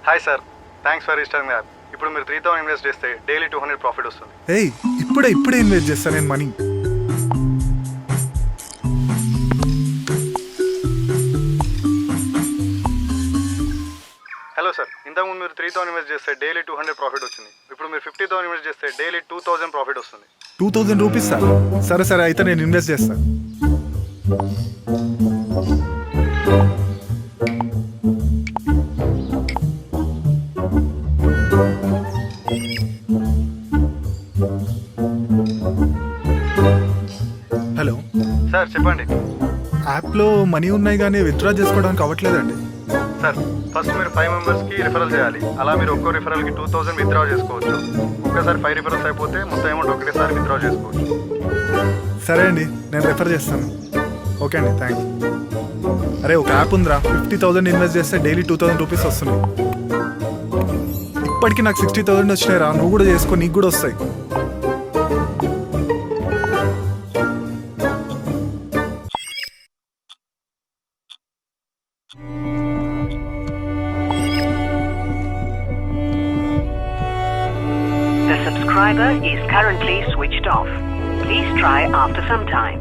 Hi sir, thanks for registering app. ఇప్పుడు మీరు 3000 invest చేస్తే డైలీ 200 ప్రాఫిట్ వస్తుంది. ఏయ్ ఇప్పుడే ఇన్వెస్ట్ చేస్తాను నేను మనీ. హలో సార్, ఇంతకుముందు మీరు 3000 ఇన్వెస్ట్ చేస్తే డైలీ 200 ప్రాఫిట్ వచ్చింది. ఇప్పుడు మీరు 50,000 ఇన్వెస్ట్ చేస్తే డైలీ 2000 ప్రాఫిట్ వస్తుంది. 2000 రూపీస్ సార్. సరే అయితే నేను ఇన్వెస్ట్ చేస్తాను. హలో సార్ చెప్పండి. యాప్లో మనీ ఉన్నాయి కానీ విత్డ్రా చేసుకోవడానికి అవ్వట్లేదండి. సార్, ఫస్ట్ మీరు 5 మెంబర్స్కి రిఫరల్ చేయాలి. అలా మీరు ఒక్కో రిఫరల్కి 2000 విత్డ్రా చేసుకోవచ్చు. ఒక్కసారి 5 రిఫరల్స్ అయిపోతే మొత్తం అమౌంట్ ఒకటేసారి విత్డ్రా చేసుకోవచ్చు. సరే అండి, నేను రెఫర్ చేస్తాను. ఓకే అండి, థ్యాంక్స్. అరే ఒక యాప్ ఉందిరా, 50,000 ఇన్వెస్ట్ చేస్తే డైలీ 2000 రూపీస్ వస్తున్నాయి. ఇప్పటికి నాకు 60,000 వచ్చినాయి రా. నువ్వు కూడా చేసుకో, నీకు కూడా వస్తాయి. The subscriber is currently switched off. Please try after some time.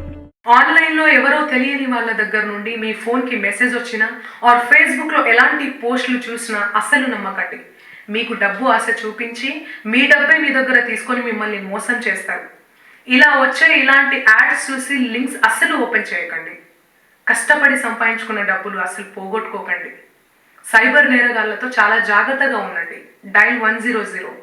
ఆన్లైన్లో ఎవరో తెలియని వాళ్ళ దగ్గర నుండి మీ ఫోన్కి మెసేజ్ వచ్చినా ఆర్ ఫేస్బుక్లో ఎలాంటి పోస్టులు చూసినా అస్సలు నమ్మకండి. మీకు డబ్బు ఆశ చూపించి మీ డబ్బే మీ దగ్గర తీసుకొని మిమ్మల్ని మోసం చేస్తారు. ఇలా వచ్చే ఇలాంటి యాడ్స్ చూసి లింక్స్ అస్సలు ఓపెన్ చేయకండి. కష్టపడి సంపాదించుకున్న డబ్బులు అస్సలు పోగొట్టుకోకండి. సైబర్ నేరగాళ్లతో చాలా జాగ్రత్తగా ఉండండి. డైల్ 100.